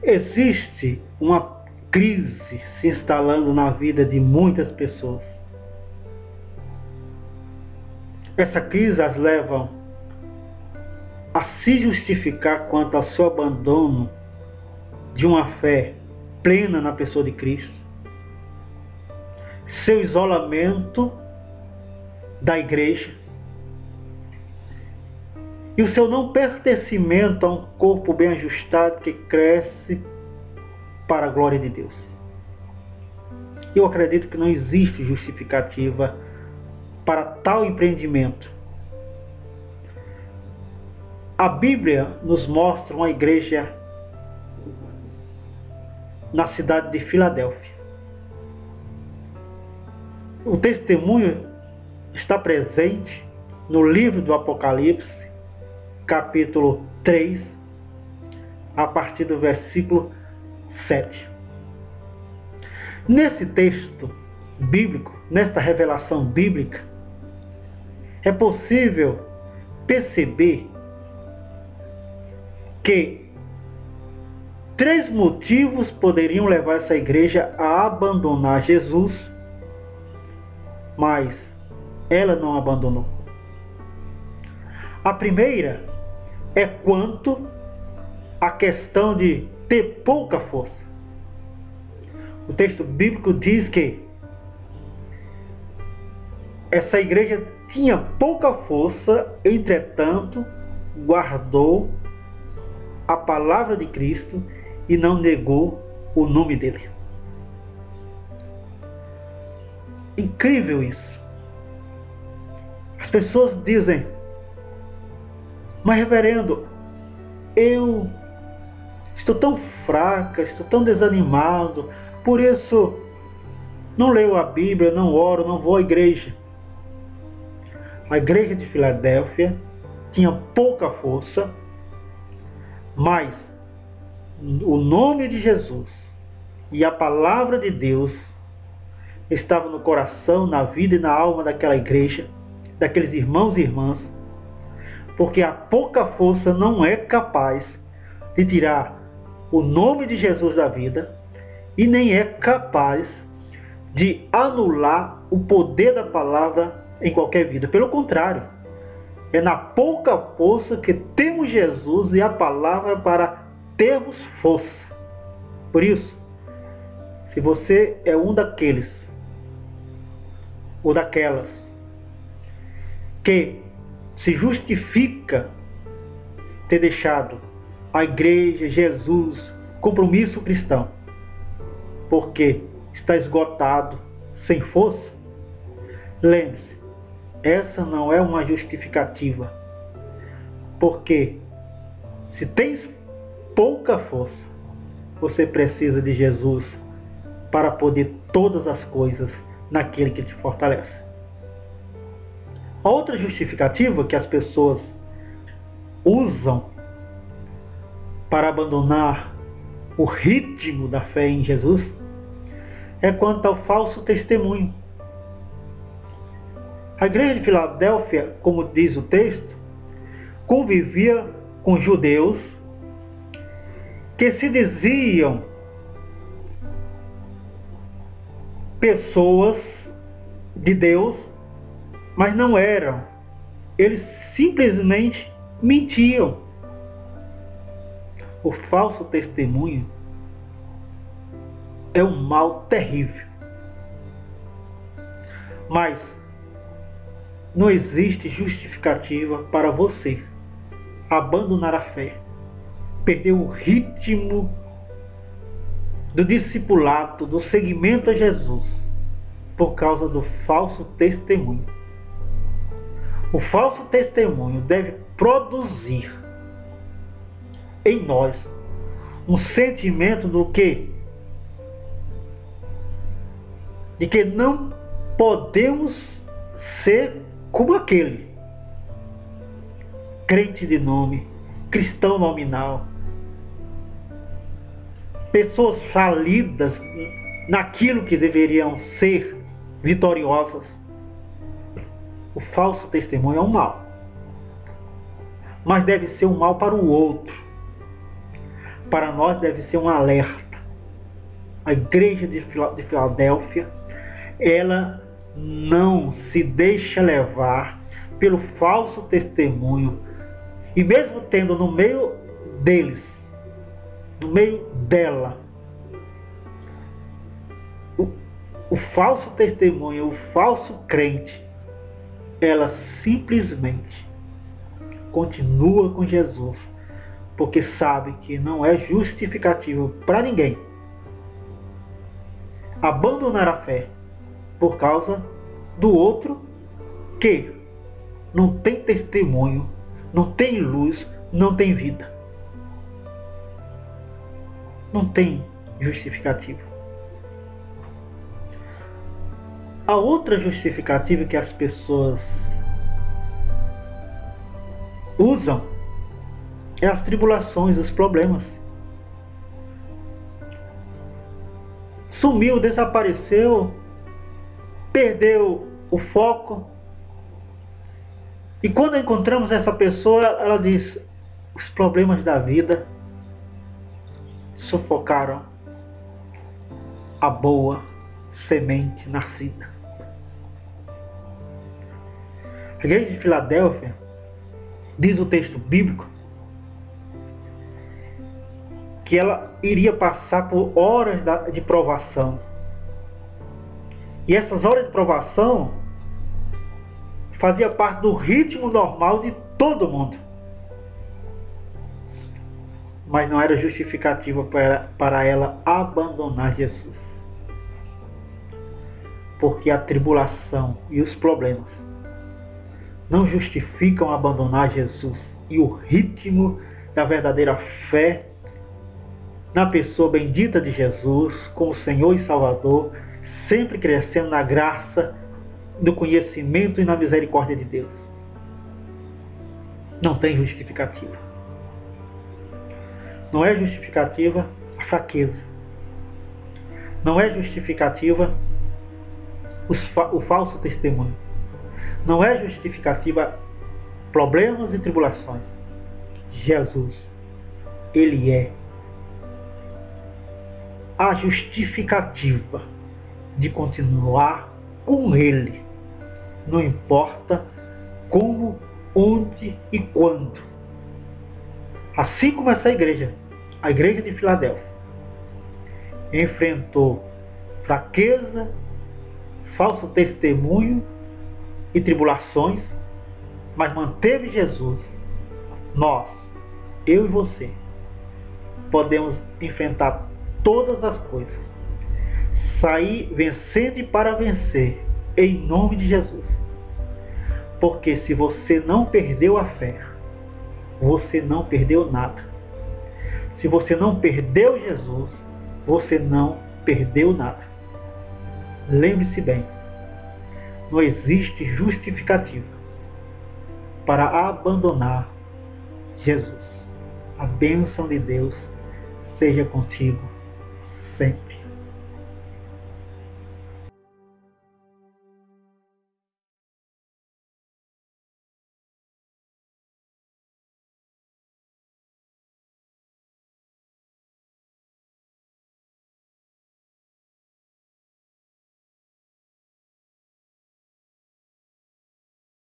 Existe uma crise se instalando na vida de muitas pessoas. Essa crise as leva a se justificar quanto ao seu abandono de uma fé plena na pessoa de Cristo, seu isolamento da igreja e o seu não pertencimento a um corpo bem ajustado que cresce para a glória de Deus. Eu acredito que não existe justificativa para tal empreendimento. A Bíblia nos mostra uma igreja na cidade de Filadélfia. O testemunho está presente no livro do Apocalipse, capítulo 3, a partir do versículo 7. Nesse texto bíblico, nesta revelação bíblica, é possível perceber que 3 motivos poderiam levar essa igreja a abandonar Jesus, mas ela não abandonou. A primeira é quanto à questão de ter pouca força. O texto bíblico diz que essa igreja tinha pouca força, entretanto, guardou a palavra de Cristo e não negou o nome dele. Incrível isso. As pessoas dizem: mas reverendo, eu estou tão fraca, estou tão desanimado, por isso não leio a Bíblia, não oro, não vou à igreja. A igreja de Filadélfia tinha pouca força, mas o nome de Jesus e a palavra de Deus estava no coração, na vida e na alma daquela igreja, daqueles irmãos e irmãs, porque a pouca força não é capaz de tirar o nome de Jesus da vida e nem é capaz de anular o poder da palavra em qualquer vida. Pelo contrário, é na pouca força que temos Jesus e a palavra para termos força. Por isso, se você é um daqueles ou daquelas que se justifica ter deixado a igreja, Jesus, compromisso cristão, porque está esgotado, sem força, lembre-se, essa não é uma justificativa, porque se tens pouca força, você precisa de Jesus para poder todas as coisas naquele que te fortalece. A outra justificativa que as pessoas usam para abandonar o ritmo da fé em Jesus é quanto ao falso testemunho. A igreja de Filadélfia, como diz o texto, convivia com judeus que se diziam pessoas de Deus, mas não eram. Eles simplesmente mentiam. O falso testemunho é um mal terrível. Mas não existe justificativa para você abandonar a fé, perder o ritmo do discipulado, do seguimento a Jesus, por causa do falso testemunho. O falso testemunho deve produzir em nós um sentimento de que não podemos ser como aquele crente de nome, cristão nominal, pessoas falidas naquilo que deveriam ser vitoriosas. O falso testemunho é um mal, mas deve ser um mal para o outro, para nós deve ser um alerta. A igreja de Filadélfia, ela não se deixa levar pelo falso testemunho, e mesmo tendo no meio deles, no meio dela, o falso testemunho, o falso crente, ela simplesmente continua com Jesus, porque sabe que não é justificativo para ninguém abandonar a fé por causa do outro que não tem testemunho, não tem luz, não tem vida. Não tem justificativo. A outra justificativa que as pessoas usam é as tribulações, os problemas. Sumiu, desapareceu, perdeu o foco. E quando encontramos essa pessoa, ela diz: os problemas da vida sufocaram a boa semente nascida. A igreja de Filadélfia, diz o texto bíblico, que ela iria passar por horas de provação. E essas horas de provação fazia parte do ritmo normal de todo mundo. Mas não era justificativa para ela abandonar Jesus. Porque a tribulação e os problemas não justificam abandonar Jesus e o ritmo da verdadeira fé na pessoa bendita de Jesus como Senhor e Salvador, sempre crescendo na graça, no conhecimento e na misericórdia de Deus. Não tem justificativa. Não é justificativa a fraqueza. Não é justificativa o falso testemunho. Não é justificativa problemas e tribulações. Jesus, Ele é a justificativa de continuar com Ele. Não importa como, onde e quando. Assim como essa igreja, a igreja de Filadélfia, enfrentou fraqueza, falso testemunho e tribulações, mas manteve Jesus, nós, eu e você, podemos enfrentar todas as coisas, sair vencendo e para vencer, em nome de Jesus. Porque se você não perdeu a fé, você não perdeu nada. Se você não perdeu Jesus, você não perdeu nada. Lembre-se bem, não existe justificativa para abandonar Jesus. A bênção de Deus seja contigo sempre.